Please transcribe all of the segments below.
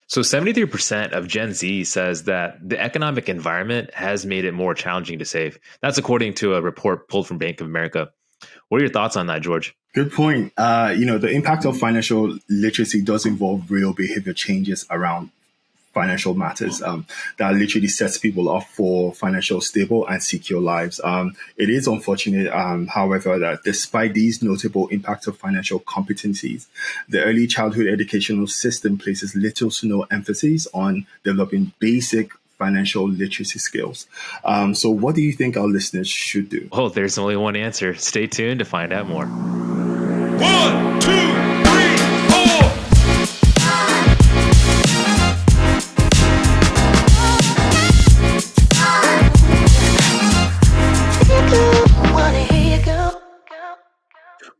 So 73% of Gen Z says that the economic environment has made it more challenging to save. That's according to a report pulled from Bank of America. What are your thoughts on that, George? Good point. The impact of financial literacy does involve real behavior changes around financial matters that literally sets people up for financial stable and secure lives. It is unfortunate, however, that despite these notable impacts of financial competencies, the early childhood educational system places little to no emphasis on developing basic financial literacy skills. So what do you think our listeners should do? Oh, there's only one answer. Stay tuned to find out more. 1, 2, 3, 4.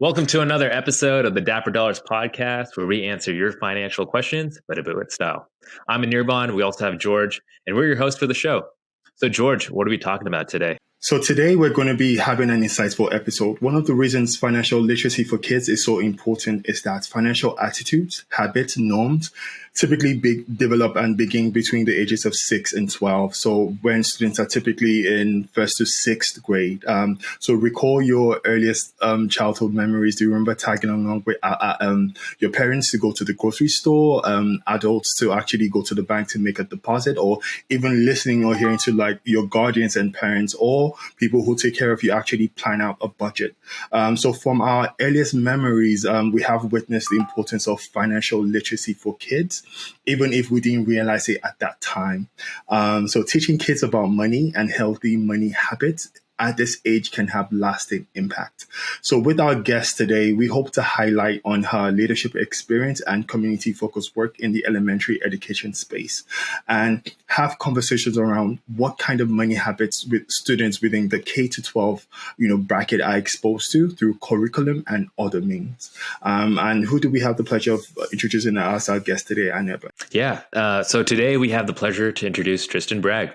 Welcome to another episode of the Dapper Dollars podcast, where we answer your financial questions, but a bit with style. I'm Anirban. We also have George, and we're your host for the show. So, George, what are we talking about today? So today we're going to be having an insightful episode. One of the reasons financial literacy for kids is so important is that financial attitudes, habits, norms typically develop and begin between the ages of 6 and 12. So when students are typically in first to sixth grade. So recall your earliest childhood memories. Do you remember tagging along with your parents to go to the grocery store, adults to actually go to the bank to make a deposit, or even listening or hearing to like your guardians and parents or people who take care of you actually plan out a budget? So from our earliest memories, we have witnessed the importance of financial literacy for kids, even if we didn't realize it at that time. So teaching kids about money and healthy money habits at this age can have lasting impact. So with our guest today, we hope to highlight on her leadership experience and community-focused work in the elementary education space and have conversations around what kind of money habits with students within the K-12 bracket are exposed to through curriculum and other means. And who do we have the pleasure of introducing as our guest today, Anirban? Yeah, so today we have the pleasure to introduce Trsitan Bragg.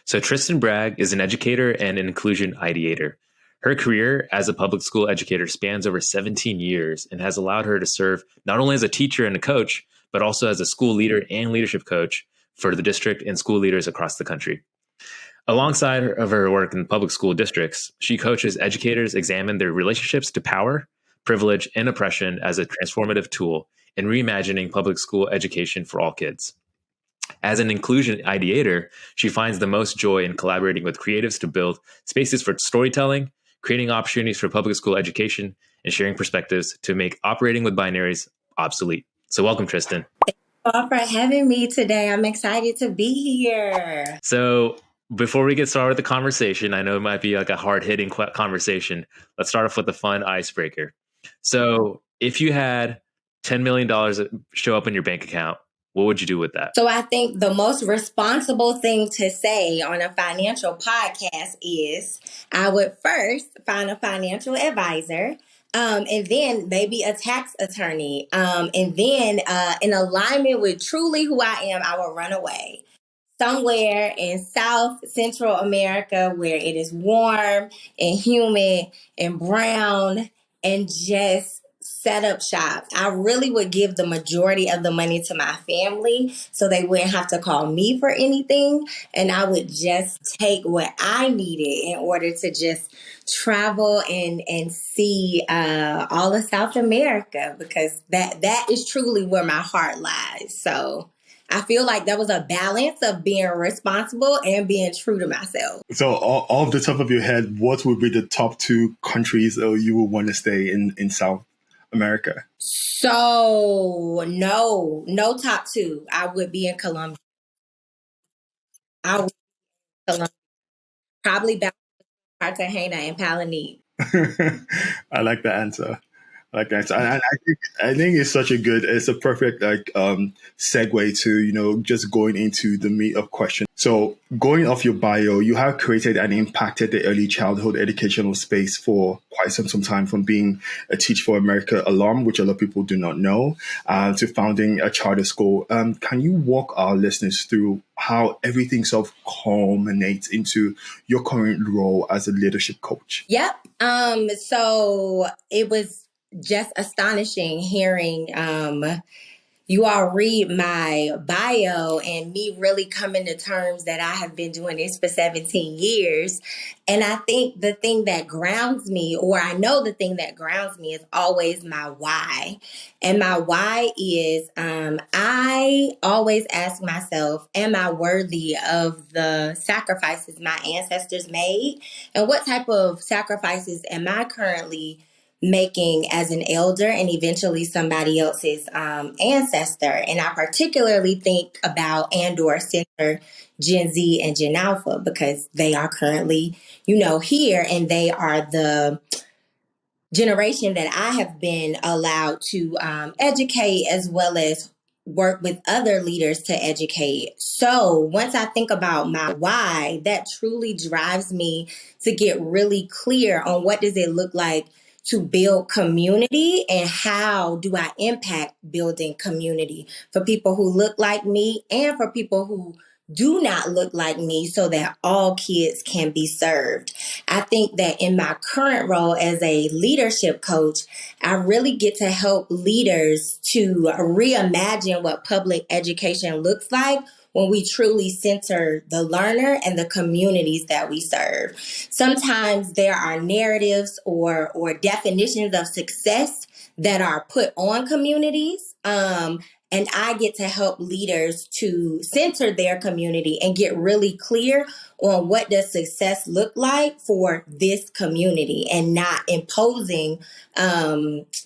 So Trsitan Bragg is an educator and an inclusion ideator. Her career as a public school educator spans over 17 years and has allowed her to serve not only as a teacher and a coach, but also as a school leader and leadership coach for the district and school leaders across the country. Alongside of her work in public school districts, she coaches educators examine their relationships to power, privilege, and oppression as a transformative tool in reimagining public school education for all kids. As an inclusion ideator, she finds the most joy in collaborating with creatives to build spaces for storytelling, creating opportunities for public school education, and sharing perspectives to make operating with binaries obsolete. So welcome, Trsitan. Thank you all for having me today. I'm excited to be here. So before we get started with the conversation, I know it might be like a hard-hitting conversation. Let's start off with a fun icebreaker. So if you had $10 million show up in your bank account, what would you do with that? So I think the most responsible thing to say on a financial podcast is I would first find a financial advisor, and then maybe a tax attorney. And then in alignment with truly who I am, I will run away somewhere in South Central America where it is warm and humid and brown and just set up shop. I really would give the majority of the money to my family so they wouldn't have to call me for anything. And I would just take what I needed in order to just travel and see all of South America, because that is truly where my heart lies. So I feel like that was a balance of being responsible and being true to myself. So off the top of your head, what would be the top 2 countries you would want to stay in South America? So no top 2. I would be in Colombia. I would be in Colombia. Probably back to Cartagena and Palanite. I like the answer. And I think it's a perfect segue to just going into the meat of questions. So going off your bio, you have created and impacted the early childhood educational space for quite some time, from being a Teach for America alum, which a lot of people do not know, to founding a charter school. Can you walk our listeners through how everything sort of culminates into your current role as a leadership coach? Yep. So it was just astonishing hearing, you all read my bio and me really coming to terms that I have been doing this for 17 years. And I think the thing that grounds me, or I know the thing that grounds me, is always my why. And my why is I always ask myself, am I worthy of the sacrifices my ancestors made? And what type of sacrifices am I currently making as an elder and eventually somebody else's ancestor? And I particularly think about and or center Gen Z and Gen Alpha because they are currently, here, and they are the generation that I have been allowed to educate as well as work with other leaders to educate. So once I think about my why, that truly drives me to get really clear on what does it look like to build community and how do I impact building community for people who look like me and for people who do not look like me so that all kids can be served. I think that in my current role as a leadership coach, I really get to help leaders to reimagine what public education looks like when we truly center the learner and the communities that we serve. Sometimes there are narratives or definitions of success that are put on communities. And I get to help leaders to center their community and get really clear on what does success look like for this community and not imposing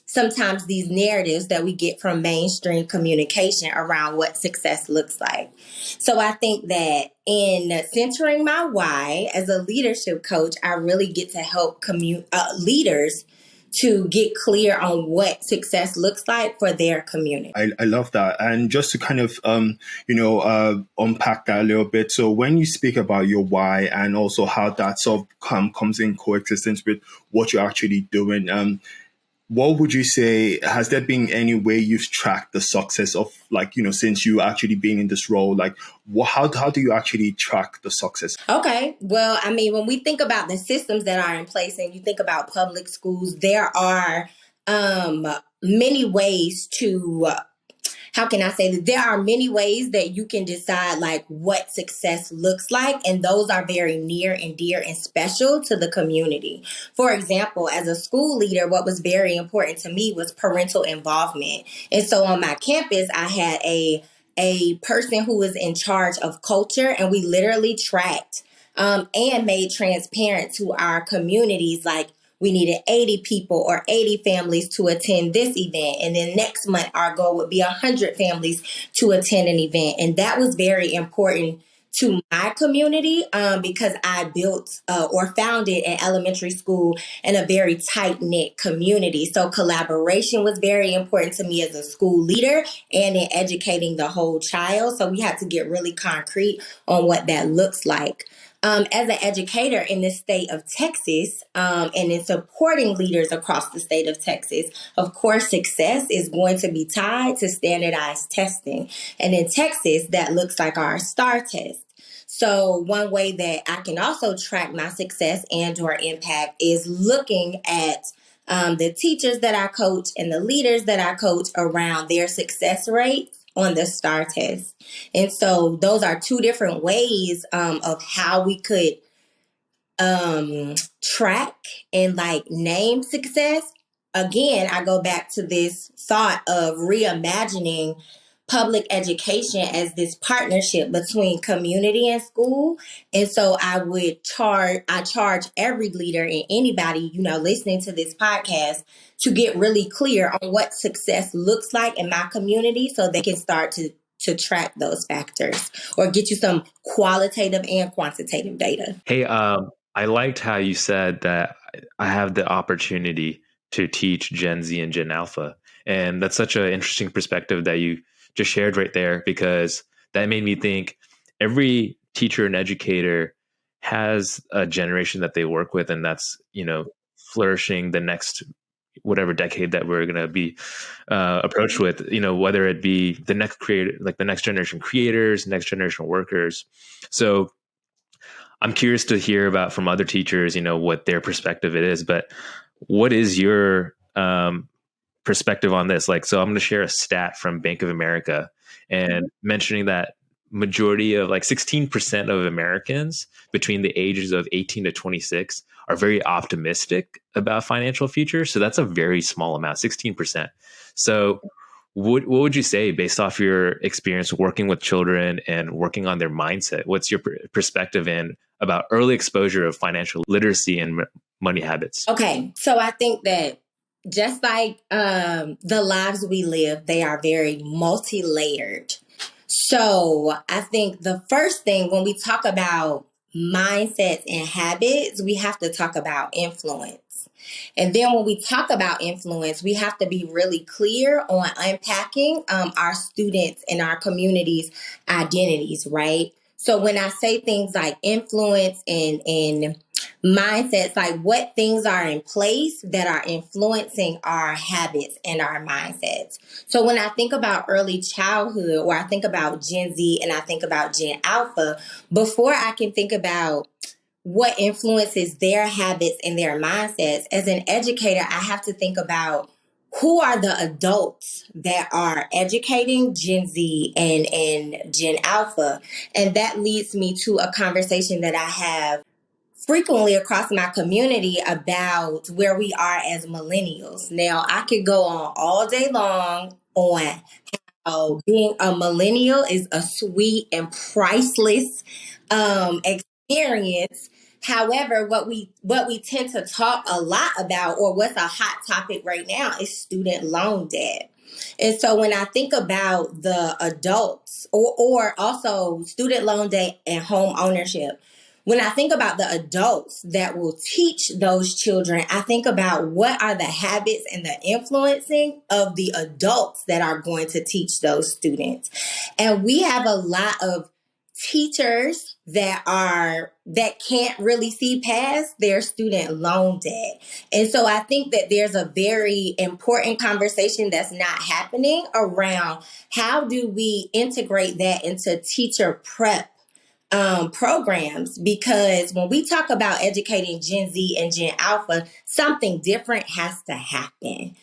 sometimes these narratives that we get from mainstream communication around what success looks like. So I think that in centering my why as a leadership coach, I really get to help leaders to get clear on what success looks like for their community. I love that. And just to kind of, unpack that a little bit. So when you speak about your why and also how that sort of comes in coexistence with what you're actually doing, what would you say, has there been any way you've tracked the success of, since you actually being in this role, how do you actually track the success? Okay. Well, I mean, when we think about the systems that are in place and you think about public schools, there are many ways to how can I say that there are many ways that you can decide what success looks like, and those are very near and dear and special to the community. For example, as a school leader, what was very important to me was parental involvement. And so on my campus, I had a person who was in charge of culture, and we literally tracked and made transparent to our communities we needed 80 people or 80 families to attend this event. And then next month, our goal would be 100 families to attend an event. And that was very important to my community because I built or founded an elementary school in a very tight-knit community. So collaboration was very important to me as a school leader and in educating the whole child. So we had to get really concrete on what that looks like. As an educator in the state of Texas and in supporting leaders across the state of Texas, of course, success is going to be tied to standardized testing. And in Texas, that looks like our STAR test. So one way that I can also track my success and or impact is looking at the teachers that I coach and the leaders that I coach around their success rates on the STAR test. And so those are two different ways of how we could track and name success. Again, I go back to this thought of reimagining public education as this partnership between community and school. And so I charge every leader and anybody, listening to this podcast to get really clear on what success looks like in my community so they can start to track those factors or get you some qualitative and quantitative data. Hey, I liked how you said that I have the opportunity to teach Gen Z and Gen Alpha. And that's such an interesting perspective that you just shared right there, because that made me think every teacher and educator has a generation that they work with, and that's, flourishing the next whatever decade that we're going to be approached with, whether it be the next creator, the next generation creators, next generation workers. So I'm curious to hear about from other teachers, what their perspective it is, but what is your perspective on this. Like, so I'm going to share a stat from Bank of America and mentioning that majority of like 16% of Americans between the ages of 18 to 26 are very optimistic about financial future. So that's a very small amount, 16%. So what would you say based off your experience working with children and working on their mindset? What's your perspective in about early exposure of financial literacy and money habits? Okay, so I think that just like the lives we live, they are very multi-layered. So I think the first thing when we talk about mindsets and habits, we have to talk about influence. And then when we talk about influence, we have to be really clear on unpacking our students and our communities' identities, right? So when I say things like influence and mindsets, like what things are in place that are influencing our habits and our mindsets. So when I think about early childhood, or I think about Gen Z and I think about Gen Alpha, before I can think about what influences their habits and their mindsets, as an educator, I have to think about who are the adults that are educating Gen Z and Gen Alpha. And that leads me to a conversation that I have frequently across my community about where we are as millennials. Now, I could go on all day long on how being a millennial is a sweet and priceless experience. However, what we tend to talk a lot about, or what's a hot topic right now, is student loan debt. And so when I think about the adults, or also student loan debt and home ownership, when I think about the adults that will teach those children, I think about what are the habits and the influencing of the adults that are going to teach those students. And we have a lot of teachers that can't really see past their student loan debt. And so I think that there's a very important conversation that's not happening around how do we integrate that into teacher prep programs, because when we talk about educating Gen Z and Gen Alpha, something different has to happen.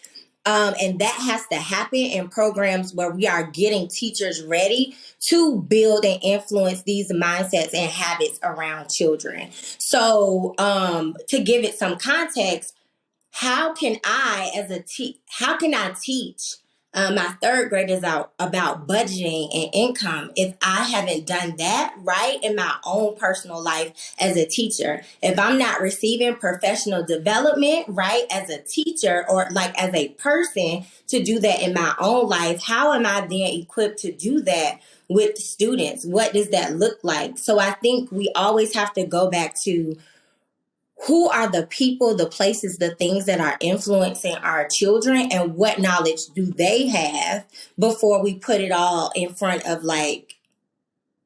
And that has to happen in programs where we are getting teachers ready to build and influence these mindsets and habits around children. So to give it some context, how can how can I teach my third graders out about budgeting and income if I haven't done that right in my own personal life as a teacher? If I'm not receiving professional development right as a teacher, or like as a person, to do that in my own life, how am I then equipped to do that with students? What does that look like? So I think we always have to go back to who are the people, the places, the things that are influencing our children, and what knowledge do they have before we put it all in front of like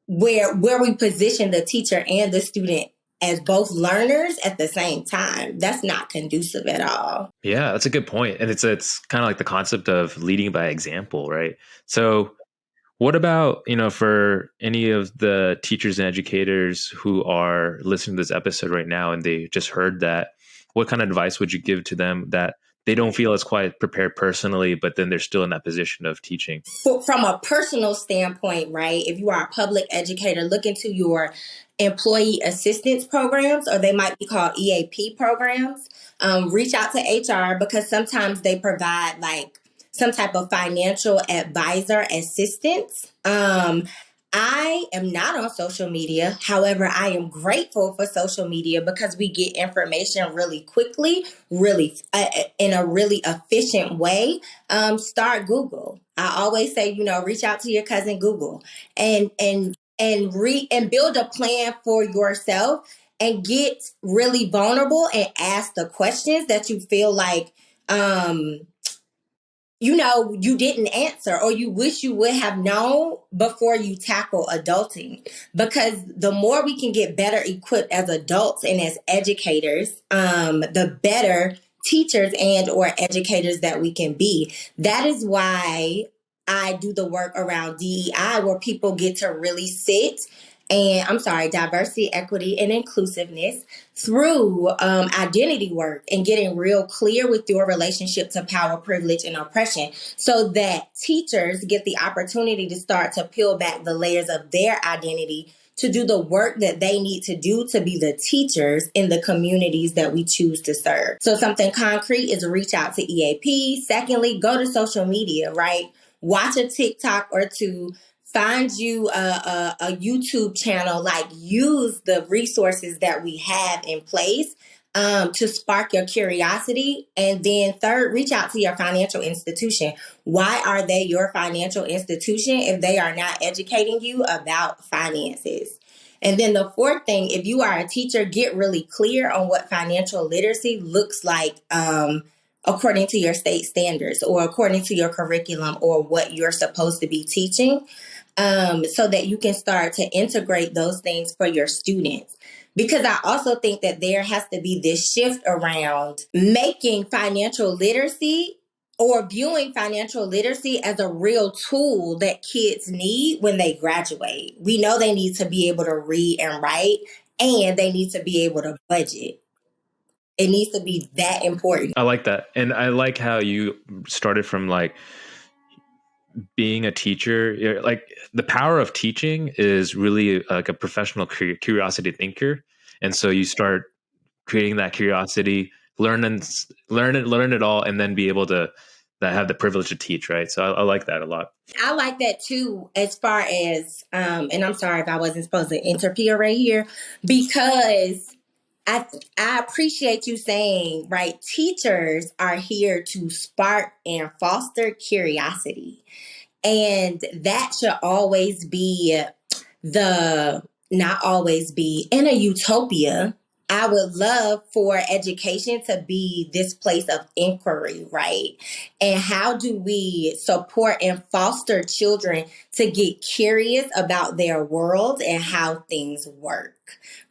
where we position the teacher and the student as both learners at the same time. That's not conducive at all. Yeah, that's a good point. And it's kind of like the concept of leading by example, right? So what about, for any of the teachers and educators who are listening to this episode right now and they just heard that, what kind of advice would you give to them that they don't feel as quite prepared personally, but then they're still in that position of teaching? From a personal standpoint, right? If you are a public educator, look into your employee assistance programs, or they might be called EAP programs. Reach out to HR, because sometimes they provide like some type of financial advisor assistance. I am not on social media. However, I am grateful for social media because we get information really quickly, really in a really efficient way. Start Google. I always say, reach out to your cousin Google and build a plan for yourself, and get really vulnerable and ask the questions that you feel like you didn't answer, or you wish you would have known before you tackle adulting. Because the more we can get better equipped as adults and as educators, the better teachers and or educators that we can be. That is why I do the work around DEI, where people get to really sit and diversity, equity, and inclusiveness through identity work and getting real clear with your relationship to power, privilege, and oppression so that teachers get the opportunity to start to peel back the layers of their identity to do the work that they need to do to be the teachers in the communities that we choose to serve. So something concrete is reach out to EAP. Secondly, go to social media, right? Watch a TikTok or two, find you a YouTube channel, like use the resources that we have in place to spark your curiosity. And then third, reach out to your financial institution. Why are they your financial institution if they are not educating you about finances? And then the fourth thing, if you are a teacher, get really clear on what financial literacy looks like according to your state standards or according to your curriculum or what you're supposed to be teaching, so that you can start to integrate those things for your students. Because I also think that there has to be this shift around making financial literacy or viewing financial literacy as a real tool that kids need when they graduate. We know they need to be able to read and write, and they need to be able to budget. It needs to be that important. I like that. And I like how you started from like being a teacher. Like the power of teaching is really like a professional curiosity thinker. And so you start creating that curiosity, learn it all, and then be able to have the privilege to teach, right? So I like that a lot. I like that too, as far as, and I'm sorry if I wasn't supposed to interfere right here, because I appreciate you saying, right, teachers are here to spark and foster curiosity. And that should always be not always be in a utopia. I would love for education to be this place of inquiry, right? And how do we support and foster children to get curious about their world and how things work,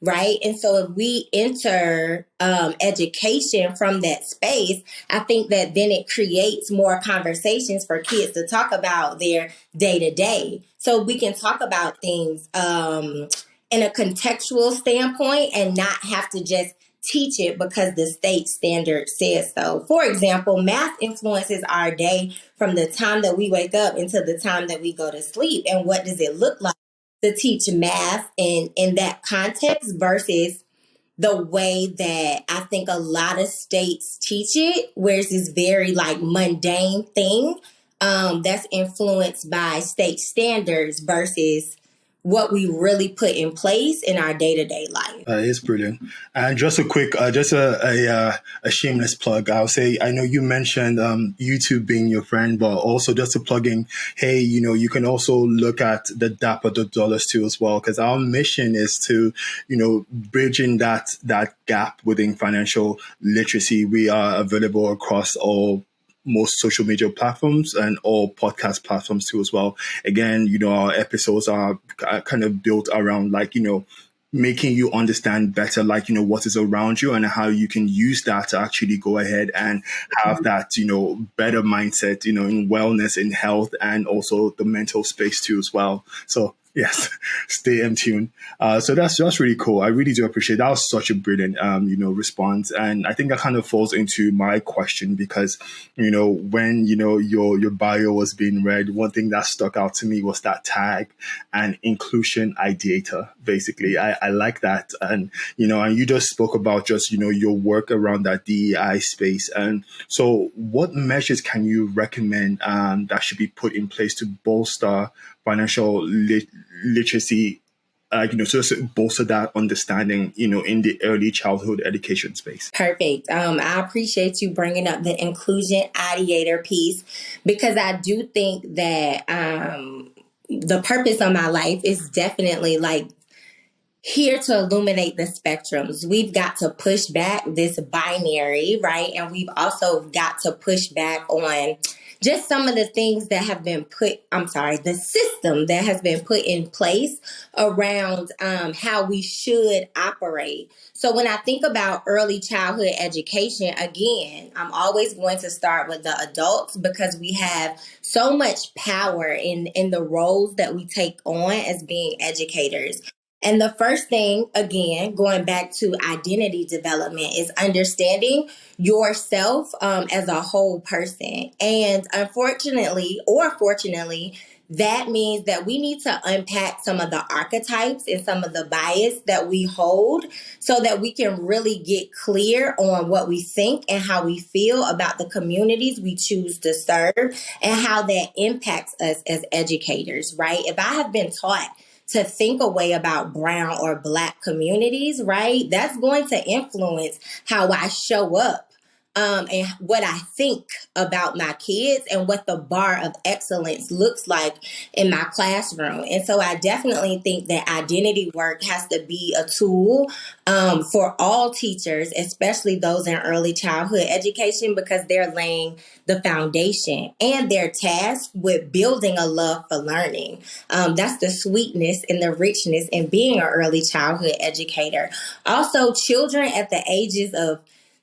right? And so if we enter education from that space, I think that then it creates more conversations for kids to talk about their day to day. So we can talk about things in a contextual standpoint and not have to just teach it because the state standard says so. For example, math influences our day from the time that we wake up until the time that we go to sleep. And what does it look like to teach math in that context versus the way that I think a lot of states teach it, where it's this very like mundane thing that's influenced by state standards versus what we really put in place in our day-to-day life. It's brilliant. And just a quick, just a shameless plug. I'll say, I know you mentioned YouTube being your friend, but also just to plug in, hey, you can also look at the Dapper Dollars too as well, because our mission is to, bridging that gap within financial literacy. We are available across most social media platforms and all podcast platforms too as well. Again, our episodes are kind of built around making you understand better, what is around you and how you can use that to actually go ahead and have that, better mindset, in wellness, in health, and also the mental space too as well. So yes, stay in tune. So that's really cool. I really do appreciate that. Was such a brilliant, response. And I think that kind of falls into my question because, when, your bio was being read, one thing that stuck out to me was that tag and inclusion ideator, basically. I like that. And, and you just spoke about just, your work around that DEI space. And so what measures can you recommend that should be put in place to bolster financial literacy, so bolster that understanding, in the early childhood education space? Perfect. I appreciate you bringing up the inclusion ideator piece because I do think that the purpose of my life is definitely here to illuminate the spectrums. We've got to push back this binary, right? And we've also got to push back on just some of the things that have been the system that has been put in place around how we should operate. So when I think about early childhood education, again, I'm always going to start with the adults because we have so much power in the roles that we take on as being educators. And the first thing, again, going back to identity development, is understanding yourself as a whole person. And unfortunately, or fortunately, that means that we need to unpack some of the archetypes and some of the bias that we hold so that we can really get clear on what we think and how we feel about the communities we choose to serve and how that impacts us as educators, right? If I have been taught to think a way about brown or black communities, right? That's going to influence how I show up and what I think about my kids and what the bar of excellence looks like in my classroom. And so I definitely think that identity work has to be a tool for all teachers, especially those in early childhood education, because they're laying the foundation and they're tasked with building a love for learning. That's the sweetness and the richness in being an early childhood educator. Also, children at the ages of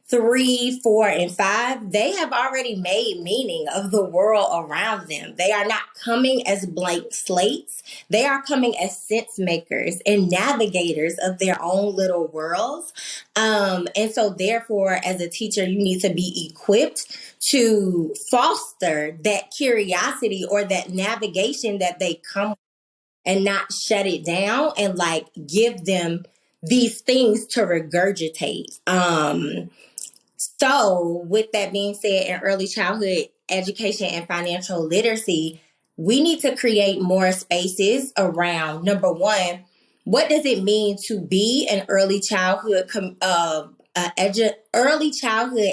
3, 4, and 5, they have already made meaning of the world around them. They are not coming as blank slates. They are coming as sense makers and navigators of their own little worlds. And so, therefore, as a teacher, you need to be equipped to foster that curiosity or that navigation that they come and not shut it down and like give them these things to regurgitate. So, with that being said, in early childhood education and financial literacy, we need to create more spaces around number one, what does it mean to be an early childhood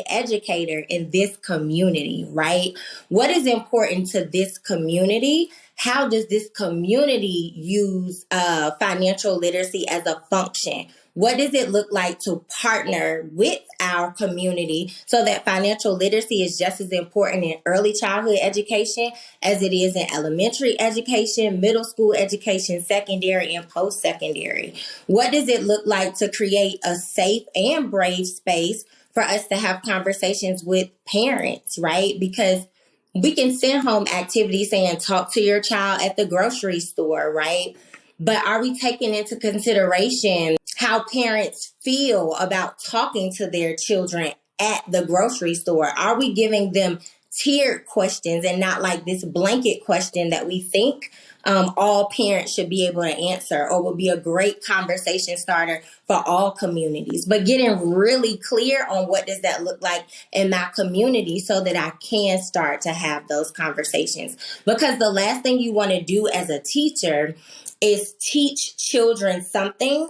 educator in this community, right? What is important to this community? How does this community use financial literacy as a function? What does it look like to partner with our community so that financial literacy is just as important in early childhood education as it is in elementary education, middle school education, secondary, and post secondary? What does it look like to create a safe and brave space for us to have conversations with parents, right? Because we can send home activities saying talk to your child at the grocery store, right? But are we taking into consideration how parents feel about talking to their children at the grocery store? Are we giving them tiered questions and not like this blanket question that we think all parents should be able to answer or would be a great conversation starter for all communities? But getting really clear on what does that look like in my community so that I can start to have those conversations. Because the last thing you want to do as a teacher is teach children something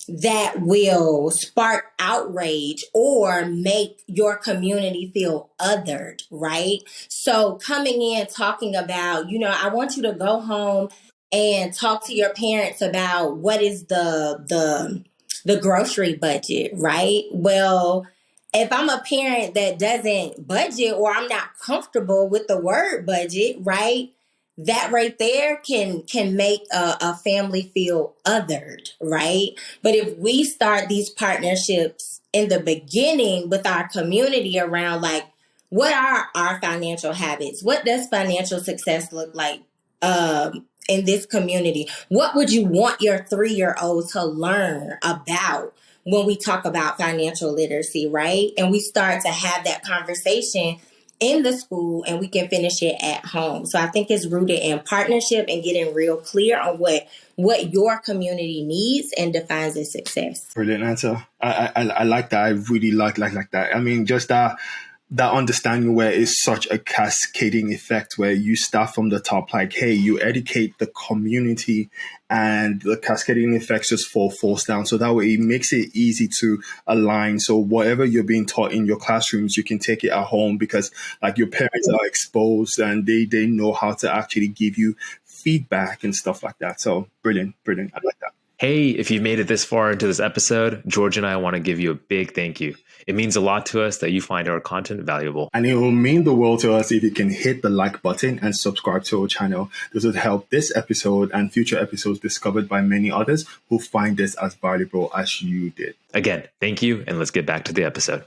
that will spark outrage or make your community feel othered, right? So coming in talking about, I want you to go home and talk to your parents about what is the grocery budget, right? Well, if I'm a parent that doesn't budget or I'm not comfortable with the word budget, right? That right there can make a family feel othered, right? But if we start these partnerships in the beginning with our community around like, what are our financial habits? What does financial success look like in this community? What would you want your 3-year-old to learn about when we talk about financial literacy, right? And we start to have that conversation in the school and we can finish it at home. So I think it's rooted in partnership and getting real clear on what your community needs and defines as success. Brilliant answer. I like that. I really like that. I mean, just that understanding where it's such a cascading effect where you start from the top, like, hey, you educate the community and the cascading effects just falls down. So that way it makes it easy to align. So whatever you're being taught in your classrooms, you can take it at home because like your parents are exposed and they know how to actually give you feedback and stuff like that. So brilliant. I like that. Hey, if you've made it this far into this episode, George and I want to give you a big thank you. It means a lot to us that you find our content valuable. And it will mean the world to us if you can hit the like button and subscribe to our channel. This would help this episode and future episodes discovered by many others who find this as valuable as you did. Again, thank you. And let's get back to the episode.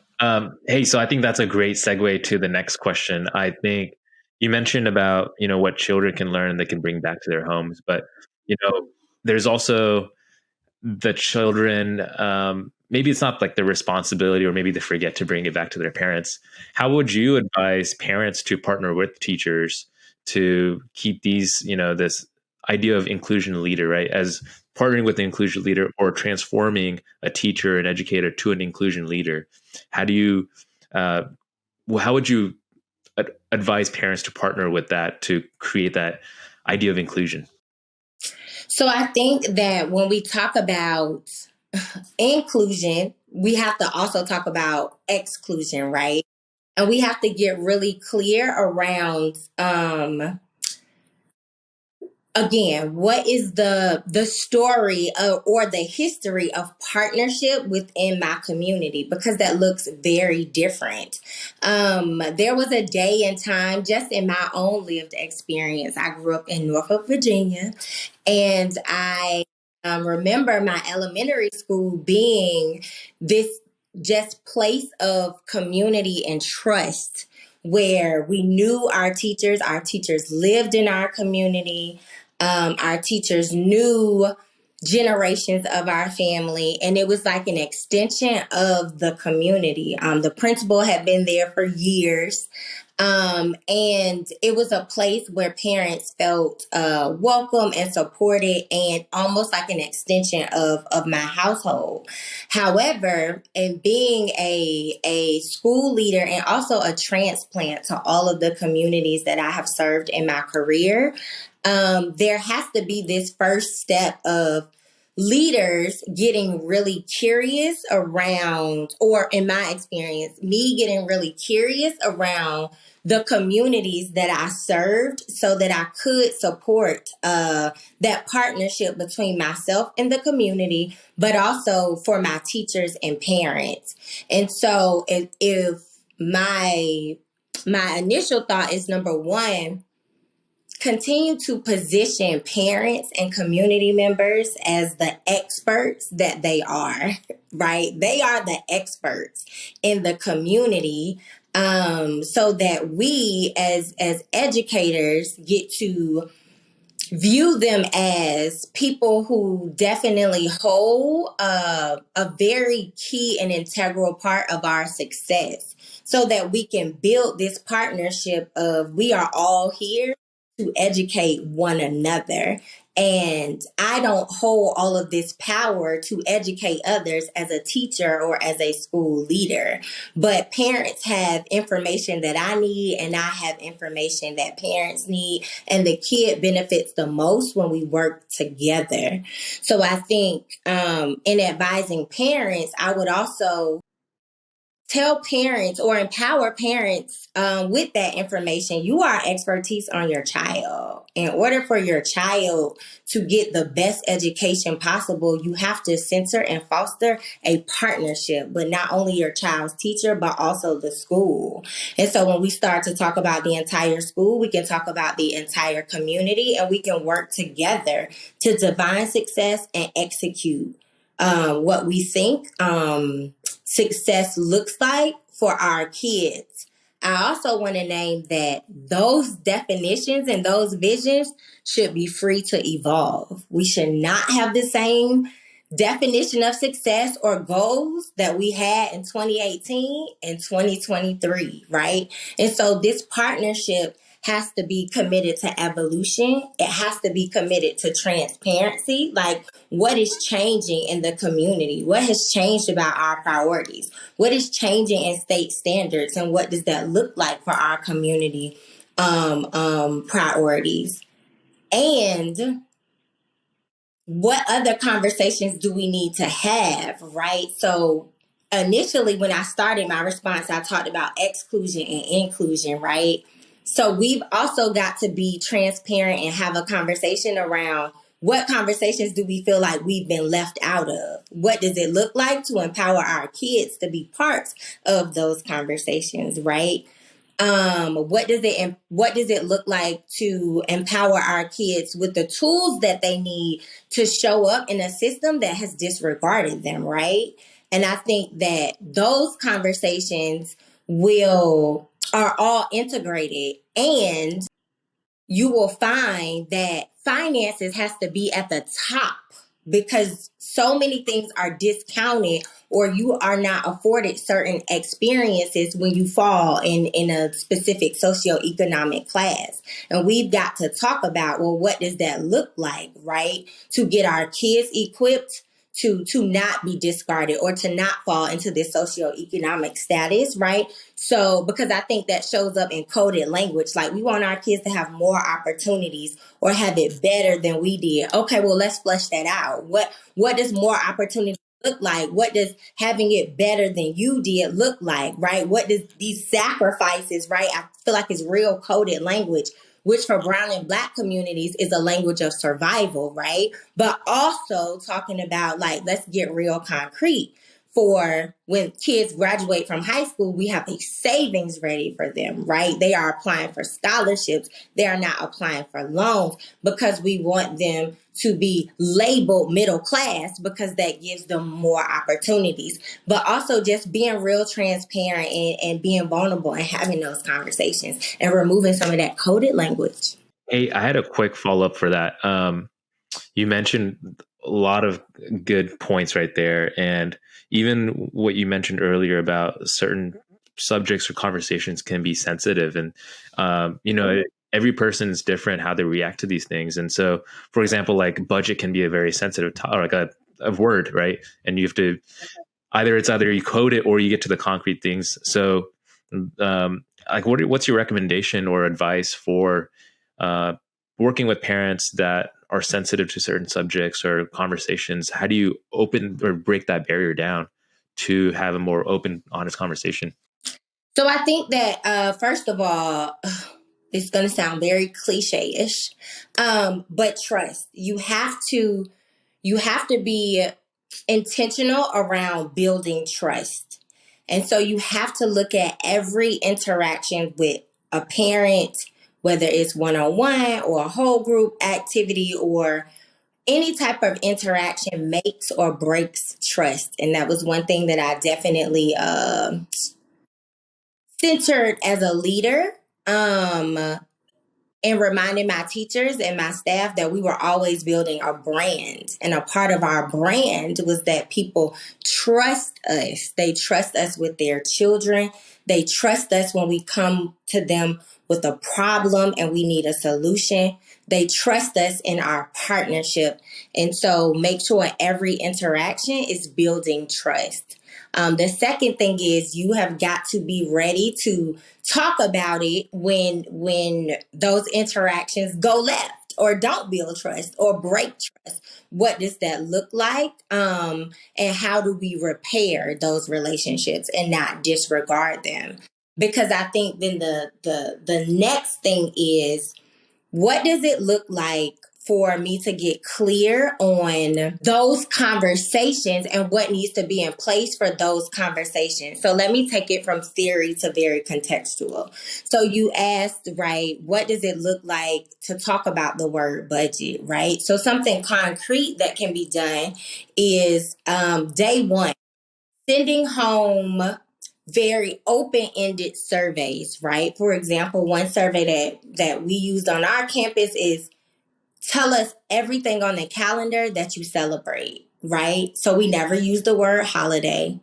Hey, so I think that's a great segue to the next question. I think you mentioned about, what children can learn and they can bring back to their homes. But, there's also the children, maybe it's not like the responsibility, or maybe they forget to bring it back to their parents. How would you advise parents to partner with teachers to keep these, this idea of inclusion leader, right? As partnering with an inclusion leader or transforming a teacher, an educator to an inclusion leader. How do you, how would you advise parents to partner with that to create that idea of inclusion? So I think that when we talk about inclusion, we have to also talk about exclusion, right? And we have to get really clear around again, what is the story or the history of partnership within my community, because that looks very different. There was a day and time, just in my own lived experience. I grew up in Norfolk, Virginia, and I remember my elementary school being this just place of community and trust, where we knew our teachers lived in our community. Our teachers knew generations of our family, and it was like an extension of the community. The principal had been there for years. And it was a place where parents felt welcome and supported, and almost like an extension of my household. However, in being a school leader and also a transplant to all of the communities that I have served in my career, there has to be this first step of leaders getting really curious around, or in my experience, me getting really curious around the communities that I served, so that I could support that partnership between myself and the community, but also for my teachers and parents. And so if my initial thought is, number one, continue to position parents and community members as the experts that they are, right? They are the experts in the community, so that we as educators get to view them as people who definitely hold a very key and integral part of our success, so that we can build this partnership of we are all here to educate one another. And I don't hold all of this power to educate others as a teacher or as a school leader. But parents have information that I need, and I have information that parents need. And the kid benefits the most when we work together. So I think in advising parents, I would also tell parents or empower parents with that information. You are expertise on your child. In order for your child to get the best education possible, you have to center and foster a partnership with not only your child's teacher, but also the school. And so when we start to talk about the entire school, we can talk about the entire community, and we can work together to define success and execute what we think success looks like for our kids. I also want to name that those definitions and those visions should be free to evolve. We should not have the same definition of success or goals that we had in 2018 and 2023, right? And so this partnership has to be committed to evolution. It has to be committed to transparency. Like, what is changing in the community? What has changed about our priorities? What is changing in state standards? And what does that look like for our community priorities? And what other conversations do we need to have, right? So initially, when I started my response, I talked about exclusion and inclusion, right? So we've also got to be transparent and have a conversation around what conversations do we feel like we've been left out of? What does it look like to empower our kids to be parts of those conversations, right? What does it look like to empower our kids with the tools that they need to show up in a system that has disregarded them, right? And I think that those conversations are all integrated, and you will find that finances has to be at the top because so many things are discounted or you are not afforded certain experiences when you fall in a specific socioeconomic class. And we've got to talk about, well, what does that look like, right? To get our kids equipped to not be discarded or to not fall into this socioeconomic status, right? So, because I think that shows up in coded language, like we want our kids to have more opportunities or have it better than we did. Okay, well, let's flesh that out. What does more opportunity look like? What does having it better than you did look like, right? What does these sacrifices, right? I feel like it's real coded language, which for brown and black communities is a language of survival, right? But also talking about like, let's get real concrete. For when kids graduate from high school, we have a savings ready for them, right? They are applying for scholarships. They are not applying for loans because we want them to be labeled middle class because that gives them more opportunities. But also just being real transparent and being vulnerable and having those conversations and removing some of that coded language. Hey, I had a quick follow-up for that. You mentioned a lot of good points right there. And even what you mentioned earlier about certain subjects or conversations can be sensitive. And, every person is different how they react to these things. And so, for example, like budget can be a very sensitive like a word, right? And you have to either you code it or you get to the concrete things. So, what's your recommendation or advice for working with parents that are sensitive to certain subjects or conversations? How do you open or break that barrier down to have a more open, honest conversation? So I think that, first of all, it's going to sound very cliche-ish, but trust. You have to be intentional around building trust. And so you have to look at every interaction with a parent, whether it's one-on-one or a whole group activity or any type of interaction makes or breaks trust. And that was one thing that I definitely centered as a leader. And reminding my teachers and my staff that we were always building a brand. And a part of our brand was that people trust us. They trust us with their children. They trust us when we come to them with a problem and we need a solution. They trust us in our partnership. And so make sure every interaction is building trust. The second thing is you have got to be ready to talk about it when those interactions go left or don't build trust or break trust. What does that look like? And how do we repair those relationships and not disregard them? Because I think then the next thing is, what does it look like for me to get clear on those conversations and what needs to be in place for those conversations? So let me take it from theory to very contextual. So you asked, right, what does it look like to talk about the word budget, right? So something concrete that can be done is day one, sending home very open-ended surveys, right? For example, one survey that we used on our campus is tell us everything on the calendar that you celebrate, right? So we never use the word holiday.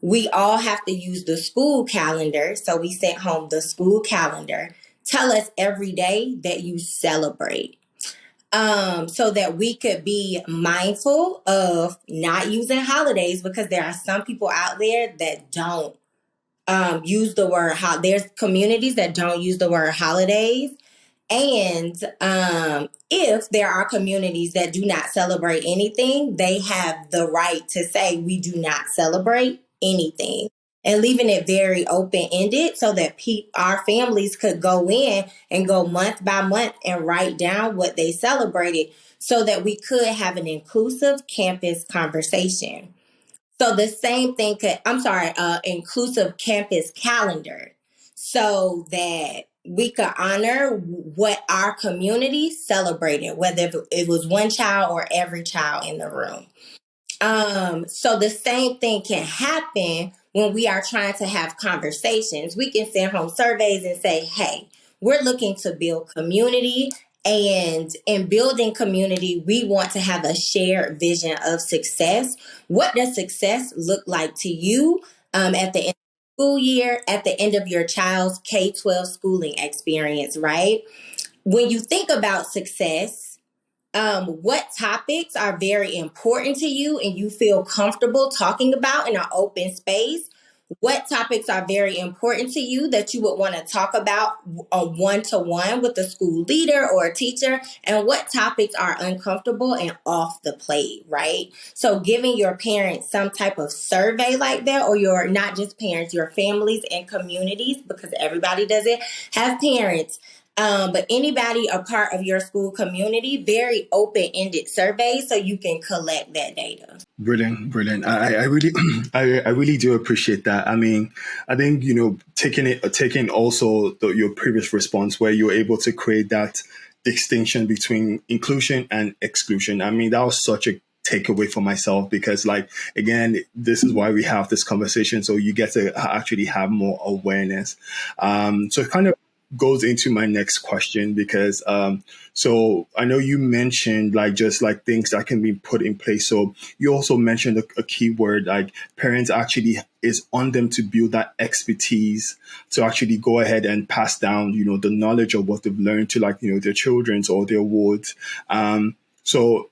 We all have to use the school calendar. So we sent home the school calendar. Tell us every day that you celebrate. So that we could be mindful of not using holidays because there are some people out there that don't use the word there's communities that don't use the word holidays. And if there are communities that do not celebrate anything, they have the right to say we do not celebrate anything. And leaving it very open-ended so that our families could go in and go month by month and write down what they celebrated so that we could have an inclusive campus conversation. So the same thing inclusive campus calendar so that we could honor what our community celebrated, whether it was one child or every child in the room. So the same thing can happen when we are trying to have conversations. We can send home surveys and say, hey, we're looking to build community And in building community, we want to have a shared vision of success. What does success look like to you at the end of the school year, at the end of your child's K-12 schooling experience, right? When you think about success, what topics are very important to you and you feel comfortable talking about in an open space? What topics are very important to you that you would want to talk about a one-to-one with a school leader or a teacher? And what topics are uncomfortable and off the plate, right? So giving your parents some type of survey like that, or your, not just parents, your families and communities, because everybody doesn't have parents. But anybody a part of your school community, very open-ended surveys so you can collect that data. Brilliant, brilliant. I really, I really do appreciate that. I mean, I think, taking also your previous response where you were able to create that distinction between inclusion and exclusion. I mean, that was such a takeaway for myself because, like, again, this is why we have this conversation. So you get to actually have more awareness. So it kind of goes into my next question because so I know you mentioned like just like things that can be put in place. So you also mentioned a key word like parents actually is on them to build that expertise to actually go ahead and pass down, the knowledge of what they've learned to like, their children's or their wards. So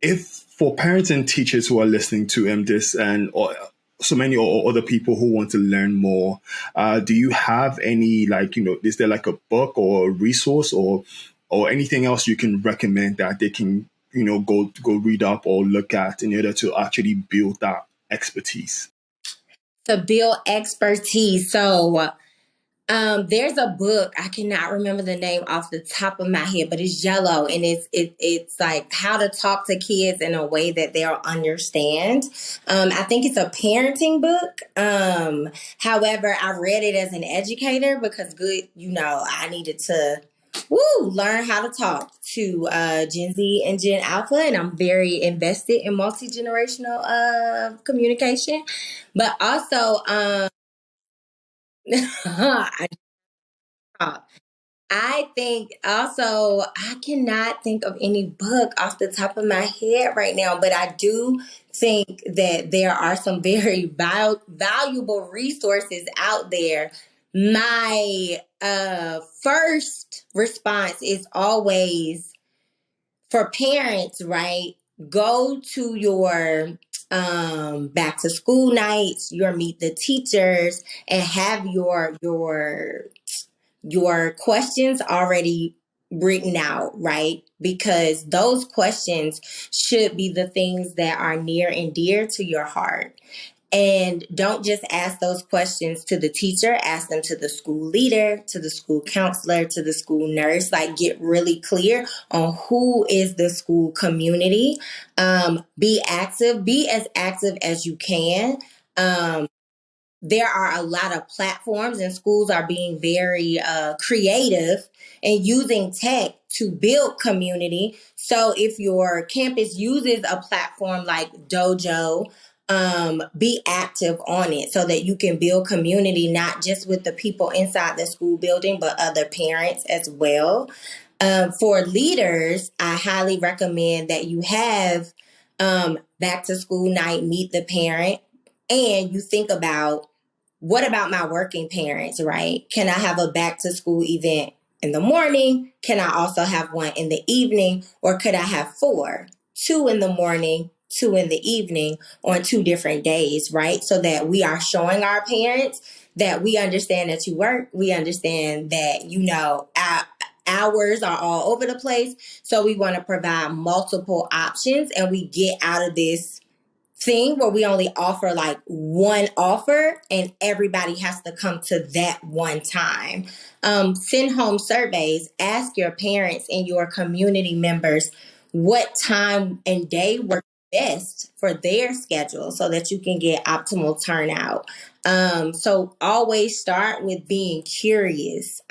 if for parents and teachers who are listening to this and or so many or other people who want to learn more, do you have any like, is there like a book or a resource or anything else you can recommend that they can, go read up or look at in order to actually build that expertise? To build expertise. So there's a book, I cannot remember the name off the top of my head, but it's yellow and it's like how to talk to kids in a way that they'll understand. I think it's a parenting book. However, I read it as an educator because I needed to learn how to talk to Gen Z and Gen Alpha, and I'm very invested in multi-generational communication. But also, I think also, I cannot think of any book off the top of my head right now, but I do think that there are some very valuable resources out there. My first response is always for parents, right? Go to your back to school nights, your meet the teachers, and have your questions already written out, right? Because those questions should be the things that are near and dear to your heart. And don't just ask those questions to the teacher, ask them to the school leader, to the school counselor, to the school nurse. Like, get really clear on who is the school community. Be active, be as active as you can. There are a lot of platforms and schools are being very creative and using tech to build community. So if your campus uses a platform like Dojo, be active on it so that you can build community, not just with the people inside the school building, but other parents as well. For leaders, I highly recommend that you have back to school night, meet the parent, and you think about, what about my working parents, right? Can I have a back to school event in the morning? Can I also have one in the evening? Or could I have four? Two in the morning, two in the evening on 2 different days, right? So that we are showing our parents that we understand that you work. We understand that, hours are all over the place. So we want to provide multiple options and we get out of this thing where we only offer like one offer and everybody has to come to that one time. Send home surveys, ask your parents and your community members what time and day works best for their schedule so that you can get optimal turnout. So always start with being curious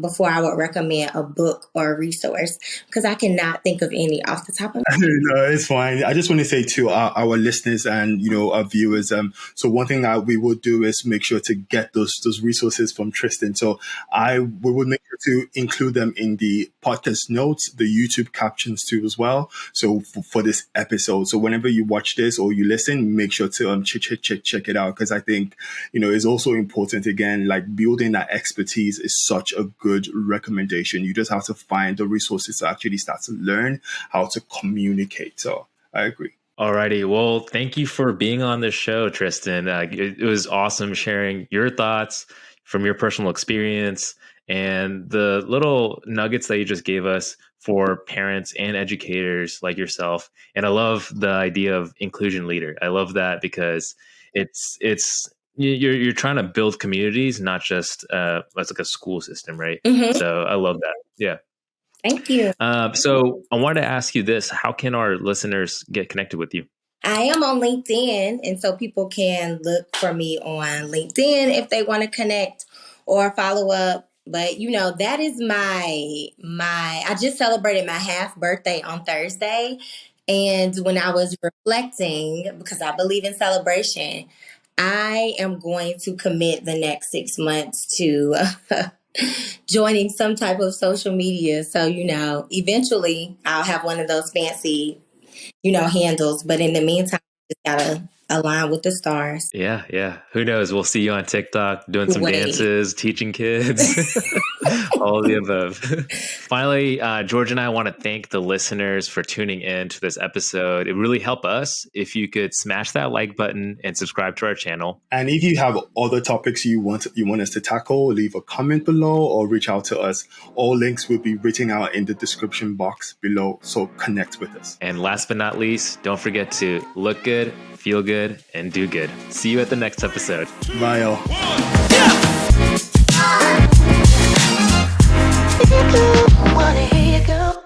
before I would recommend a book or a resource, because I cannot think of any off the top of my head. No, it's fine. I just want to say to our listeners and our viewers, so one thing that we will do is make sure to get those resources from Trsitan. So we will make sure to include them in the podcast notes, the YouTube captions too as well. So for this episode, so whenever you watch this or you listen, make sure to check it out, because I think it's also important. Again, like building that expertise is such a good recommendation. You just have to find the resources to actually start to learn how to communicate. So I agree. Alrighty. Well, thank you for being on this show, Trsitan. It was awesome sharing your thoughts from your personal experience and the little nuggets that you just gave us for parents and educators like yourself. And I love the idea of inclusion leader. I love that because you're trying to build communities, not just as like a school system, right? Mm-hmm. So I love that. Yeah. Thank you. So I wanted to ask you this: how can our listeners get connected with you? I am on LinkedIn, and so people can look for me on LinkedIn if they want to connect or follow up. But that is my I just celebrated my half birthday on Thursday, and when I was reflecting, because I believe in celebration, I am going to commit the next 6 months to joining some type of social media. So, eventually I'll have one of those fancy, handles. But in the meantime, just gotta align with the stars. Yeah, yeah. Who knows? We'll see you on TikTok doing some Wait. dances, teaching kids, all of the above. Finally, George and I want to thank the listeners for tuning in to this episode. It really helped us if you could smash that like button and subscribe to our channel. And if you have other topics you want us to tackle, leave a comment below or reach out to us. All links will be written out in the description box below, so connect with us. And last but not least, don't forget to look good, feel good, and do good. See you at the next episode. Bye, y'all. Wanna hear you go.